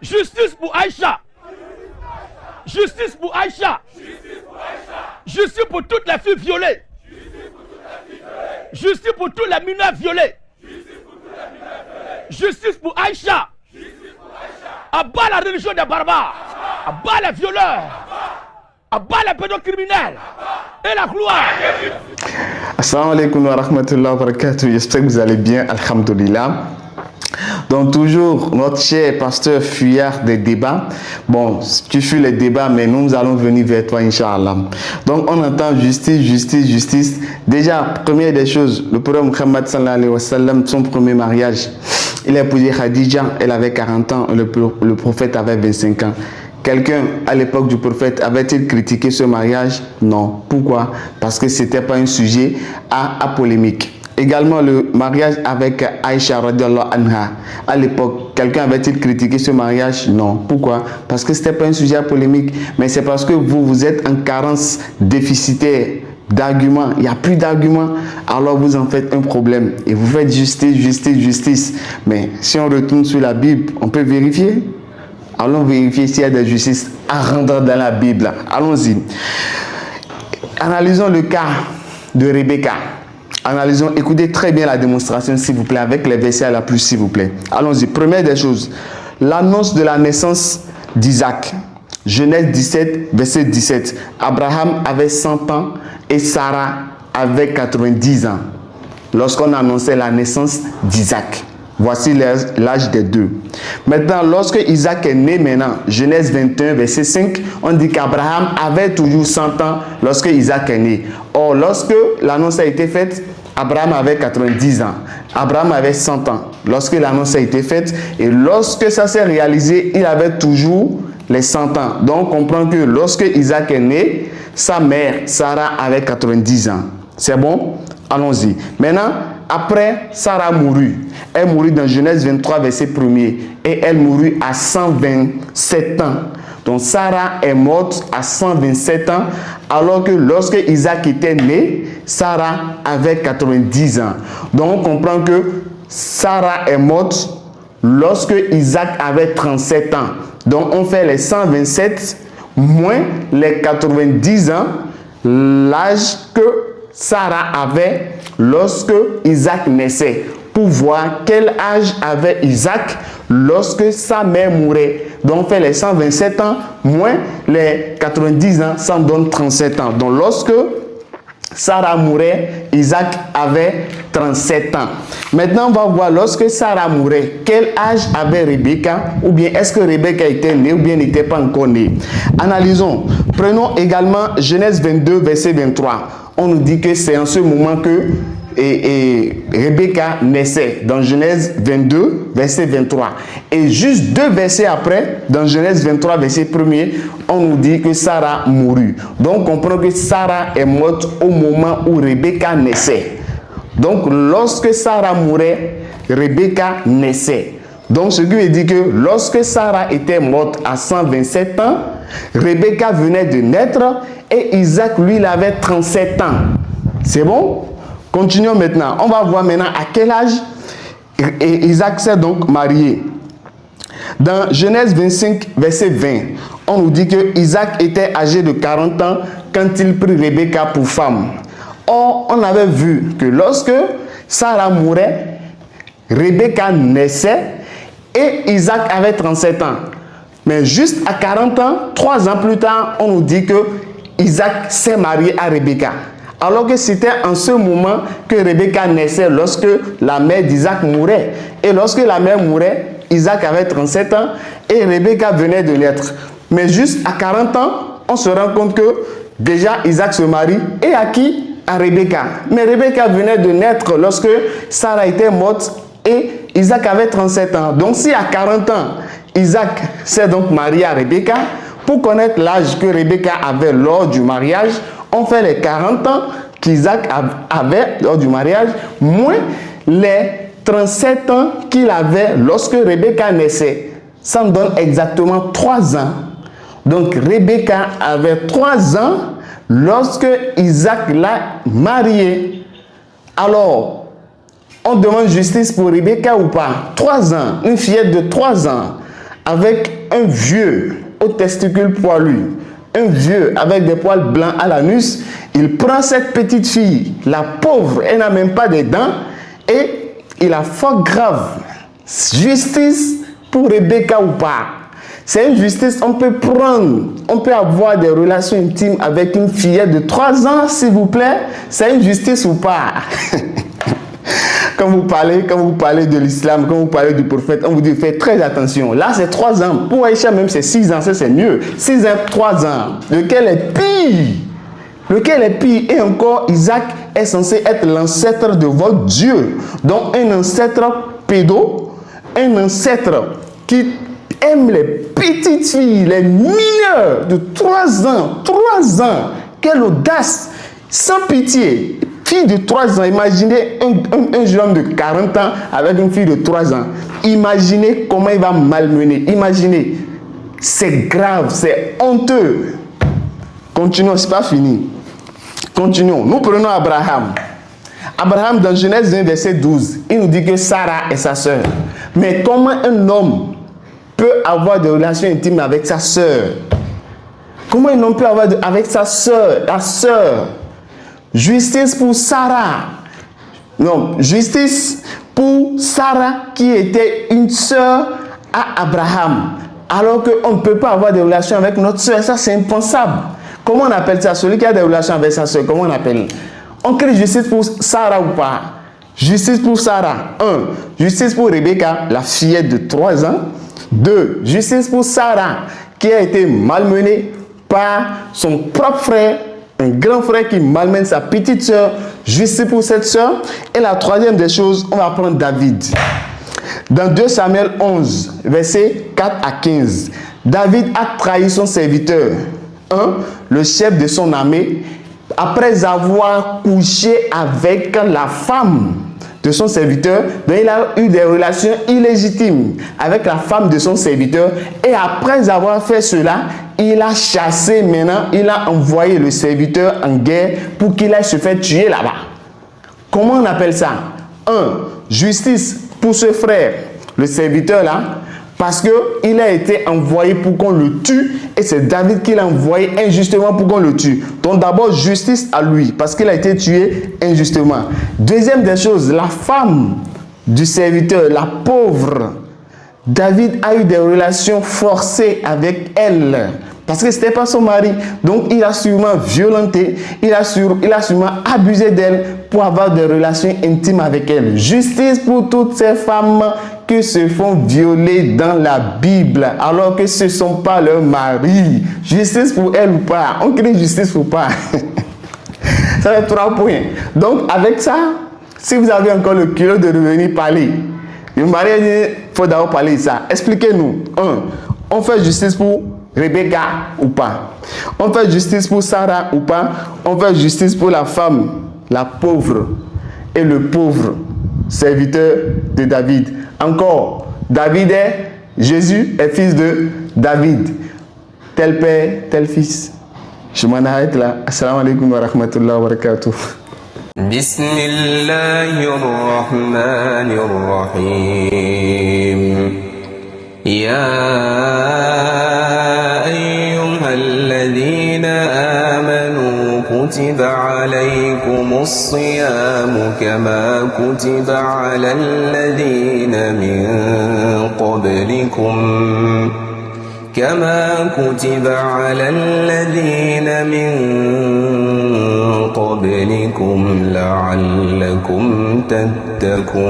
Justice pour Aïcha. Justice pour Aïcha. Justice pour toutes les filles violées. Justice pour tous les mineurs violés. Justice pour Aïcha. Abat la religion des barbares. Abat les violeurs. Abat les pédocriminels. Et la gloire. Assalamu alaikum wa rahmatullahi wa barakatuh. J'espère que vous allez bien. Alhamdulillah. Donc toujours notre cher pasteur fuyard des débats. Bon, tu fuis les débats, mais nous allons venir vers toi, Inch'Allah. Donc on entend justice, justice, justice. Déjà, première des choses, le prophète Muhammad sallallahu alayhi wa sallam, son premier mariage, il a épousé Khadija, elle avait 40 ans, le prophète avait 25 ans. Quelqu'un à l'époque du prophète avait-il critiqué ce mariage? Non. Pourquoi? Parce que ce n'était pas un sujet à polémique. Également le mariage avec Aïcha radiallahu anha. À l'époque, quelqu'un avait-il critiqué ce mariage? Non. Pourquoi? Parce que ce n'était pas un sujet à polémique. Mais c'est parce que vous êtes en carence déficitaire d'arguments. Il n'y a plus d'arguments. Alors vous en faites un problème. Et vous faites justice, justice, justice. Mais si on retourne sur la Bible, on peut vérifier. Allons vérifier s'il y a des justices à rendre dans la Bible. Allons-y. Analysons le cas de Rebecca. Analysons, écoutez très bien la démonstration, s'il vous plaît, avec les versets à la plus, s'il vous plaît. Allons-y. Première des choses, l'annonce de la naissance d'Isaac. Genèse 17, verset 17. Abraham avait 100 ans et Sarah avait 90 ans lorsqu'on annonçait la naissance d'Isaac. Voici l'âge des deux. Maintenant, lorsque Isaac est né maintenant, Genèse 21, verset 5, on dit qu'Abraham avait toujours 100 ans lorsque Isaac est né. Or, lorsque l'annonce a été faite, Abraham avait 90 ans. Abraham avait 100 ans lorsque l'annonce a été faite. Et lorsque ça s'est réalisé, il avait toujours les 100 ans. Donc, on comprend que lorsque Isaac est né, sa mère, Sarah, avait 90 ans. C'est bon? Allons-y. Maintenant, après, Sarah mourut. Elle mourut dans Genèse 23, verset 1er. Et elle mourut à 127 ans. Donc, Sarah est morte à 127 ans, alors que lorsque Isaac était né, Sarah avait 90 ans. Donc, on comprend que Sarah est morte lorsque Isaac avait 37 ans. Donc, on fait les 127 moins les 90 ans, l'âge que Sarah avait lorsque Isaac naissait, pour voir quel âge avait Isaac lorsque sa mère mourait. Donc on fait les 127 ans moins les 90 ans, ça donne 37 ans. Donc lorsque Sarah mourait, Isaac avait 37 ans. Maintenant on va voir lorsque Sarah mourait, quel âge avait Rebecca, ou bien est-ce que Rebecca était née ou bien n'était pas encore née. Analysons. Prenons également Genèse 22 verset 23. On nous dit que c'est en ce moment que Rebecca naissait, dans Genèse 22, verset 23. Et juste 2 versets après, dans Genèse 23, verset 1er, on nous dit que Sarah mourut. Donc, on comprend que Sarah est morte au moment où Rebecca naissait. Donc, lorsque Sarah mourait, Rebecca naissait. Donc, ce qui veut dire que lorsque Sarah était morte à 127 ans, Rebecca venait de naître et Isaac, lui, il avait 37 ans. C'est bon? Continuons maintenant. On va voir maintenant à quel âge Isaac s'est donc marié. Dans Genèse 25, verset 20, on nous dit que Isaac était âgé de 40 ans quand il prit Rebecca pour femme. Or, on avait vu que lorsque Sarah mourait, Rebecca naissait et Isaac avait 37 ans. Mais juste à 40 ans, 3 ans plus tard, on nous dit que Isaac s'est marié à Rebecca. Alors que c'était en ce moment que Rebecca naissait lorsque la mère d'Isaac mourait. Et lorsque la mère mourait, Isaac avait 37 ans et Rebecca venait de naître. Mais juste à 40 ans, on se rend compte que déjà Isaac se marie. Et à qui? À Rebecca. Mais Rebecca venait de naître lorsque Sarah était morte et Isaac avait 37 ans. Donc si à 40 ans, Isaac s'est donc marié à Rebecca, pour connaître l'âge que Rebecca avait lors du mariage, on fait les 40 ans qu'Isaac avait lors du mariage, moins les 37 ans qu'il avait lorsque Rebecca naissait. Ça me donne exactement 3 ans. Donc Rebecca avait 3 ans lorsque Isaac l'a mariée. Alors, on demande justice pour Rebecca ou pas? 3 ans, une fillette de 3 ans. avec un vieux aux testicules poilus, un vieux avec des poils blancs à l'anus, il prend cette petite fille, la pauvre, elle n'a même pas de dents, et il a fort grave. Justice pour Rebecca ou pas? C'est une justice, on peut avoir des relations intimes avec une fillette de 3 ans, s'il vous plaît. C'est une justice ou pas? Quand vous parlez de l'islam, quand vous parlez du prophète, on vous dit faites très attention. Là, c'est 3 ans. Pour Aïcha, même c'est 6 ans, ça c'est mieux. 6 ans, 3 ans. Lequel est pire? Lequel est pire? Et encore, Isaac est censé être l'ancêtre de votre Dieu. Donc, un ancêtre pédo, un ancêtre qui aime les petites filles, les mineurs de 3 ans. 3 ans. Quelle audace! Sans pitié. Fille de 3 ans, imaginez un jeune homme de 40 ans avec une fille de 3 ans. Imaginez comment il va malmener. Imaginez. C'est grave, c'est honteux. Continuons, c'est pas fini. Continuons. Nous prenons Abraham. Abraham, dans Genèse 1, verset 12, il nous dit que Sarah est sa sœur. Mais comment un homme peut avoir des relations intimes avec sa sœur? Comment un homme peut avoir avec sa sœur, la sœur? Justice pour Sarah. Non, justice pour Sarah qui était une sœur à Abraham. Alors qu'on ne peut pas avoir des relations avec notre sœur. Ça, c'est impensable. Comment on appelle ça? Celui qui a des relations avec sa sœur, comment on appelle? On crée justice pour Sarah ou pas? Justice pour Sarah. 1. Justice pour Rebecca, la fillette de 3 ans. 2. Justice pour Sarah qui a été malmenée par son propre frère. Un grand frère qui malmène sa petite soeur, justice pour cette soeur. Et la troisième des choses, on va prendre David. Dans 2 Samuel 11, versets 4 à 15, David a trahi son serviteur, le chef de son armée, après avoir couché avec la femme de son serviteur. Donc il a eu des relations illégitimes avec la femme de son serviteur. Et après avoir fait cela, il a chassé maintenant, il a envoyé le serviteur en guerre pour qu'il aille se faire tuer là-bas. Comment on appelle ça? 1. Justice pour ce frère, le serviteur là, parce qu'il a été envoyé pour qu'on le tue et c'est David qui l'a envoyé injustement pour qu'on le tue. Donc d'abord justice à lui parce qu'il a été tué injustement. Deuxième des choses, la femme du serviteur, la pauvre, David a eu des relations forcées avec elle parce que ce n'était pas son mari. Donc il a sûrement violenté, il a sûrement abusé d'elle pour avoir des relations intimes avec elle. Justice pour toutes ces femmes qui se font violer dans la Bible alors que ce ne sont pas leurs maris. Justice pour elle ou pas? On crie justice ou pas? Ça fait 3 points. Donc avec ça, si vous avez encore le culot de revenir parler, le mari a dit, il faut d'abord parler de ça. Expliquez-nous. 1. On fait justice pour Rebecca ou pas? On fait justice pour Sarah ou pas? On fait justice pour la femme, la pauvre et le pauvre serviteur de David. Encore, Jésus est fils de David. Tel père, tel fils. Je m'en arrête là. Assalamu alaikum wa rahmatullahi wa barakatuh. Bismillahirrahmanirrahim. Ya ayyuhalladhina amanu kutiba alaykumus siyamu kama kutiba alal ladhina min qablikum كما كتب على الذين من قبلكم لعلكم تتقون